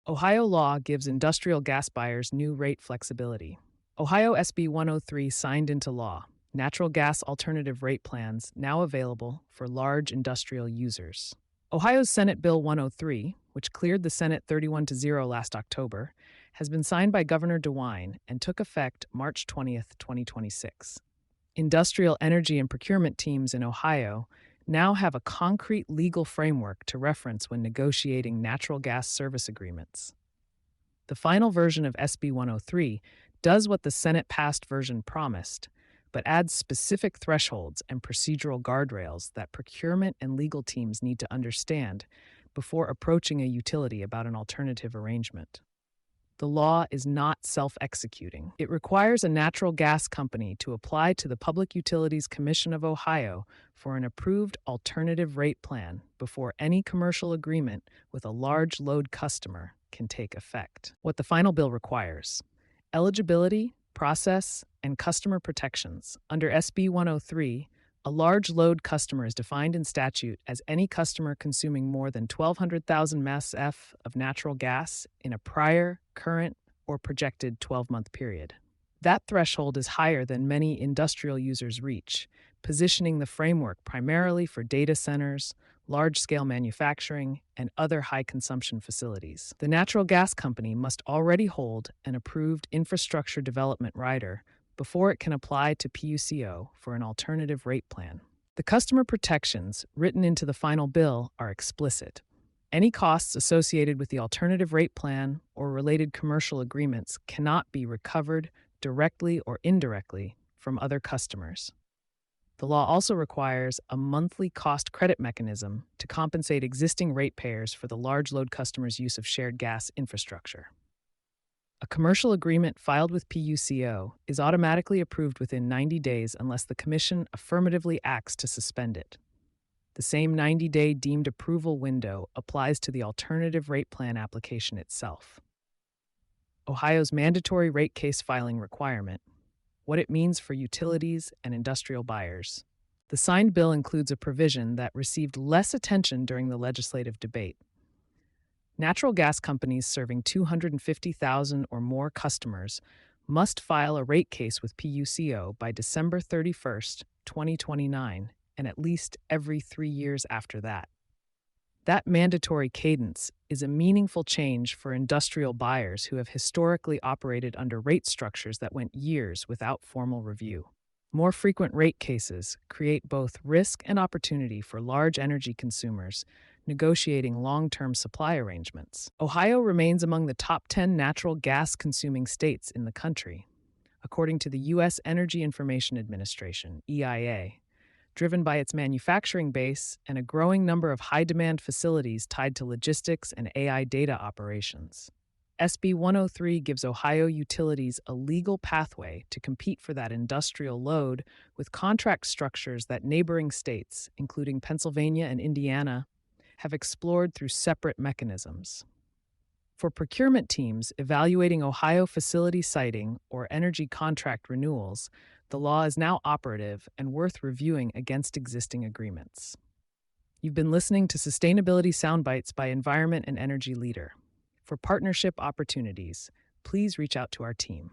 Ohio law gives industrial gas buyers new rate flexibility. Ohio SB 103 signed into law. Natural gas alternative rate plans now available for large industrial users. Ohio's Senate Bill 103, which cleared the Senate 31-0 last October, has been signed by Governor DeWine and took effect March 20th, 2026. Industrial energy and procurement teams in Ohio now have a concrete legal framework to reference when negotiating natural gas service agreements. The final version of SB 103 does what the Senate-passed version promised, but adds specific thresholds and procedural guardrails that procurement and legal teams need to understand before approaching a utility about an alternative arrangement. The law is not self-executing. It requires a natural gas company to apply to the Public Utilities Commission of Ohio for an approved alternative rate plan before any commercial agreement with a large load customer can take effect. What the final bill requires: eligibility, process, and customer protections. Under SB 103, a large load customer is defined in statute as any customer consuming more than 1,200,000 MSF of natural gas in a prior, current, or projected 12-month period. That threshold is higher than many industrial users reach, positioning the framework primarily for data centers, large-scale manufacturing, and other high-consumption facilities. The natural gas company must already hold an approved infrastructure development rider before it can apply to PUCO for an alternative rate plan. The customer protections written into the final bill are explicit. Any costs associated with the alternative rate plan or related commercial agreements cannot be recovered directly or indirectly from other customers. The law also requires a monthly cost credit mechanism to compensate existing ratepayers for the large load customers' use of shared gas infrastructure. A commercial agreement filed with PUCO is automatically approved within 90 days unless the Commission affirmatively acts to suspend it. The same 90-day deemed approval window applies to the alternative rate plan application itself. Ohio's mandatory rate case filing requirement: what it means for utilities and industrial buyers. The signed bill includes a provision that received less attention during the legislative debate. Natural gas companies serving 250,000 or more customers must file a rate case with PUCO by December 31st, 2029, and at least every 3 years after that. That mandatory cadence is a meaningful change for industrial buyers who have historically operated under rate structures that went years without formal review. More frequent rate cases create both risk and opportunity for large energy consumers negotiating long-term supply arrangements. Ohio remains among the top 10 natural gas-consuming states in the country, according to the U.S. Energy Information Administration, EIA, driven by its manufacturing base and a growing number of high-demand facilities tied to logistics and AI data operations. SB 103 gives Ohio utilities a legal pathway to compete for that industrial load with contract structures that neighboring states, including Pennsylvania and Indiana, have explored through separate mechanisms. For procurement teams evaluating Ohio facility siting or energy contract renewals, the law is now operative and worth reviewing against existing agreements. You've been listening to Sustainability Soundbites by Environment and Energy Leader. For partnership opportunities, please reach out to our team.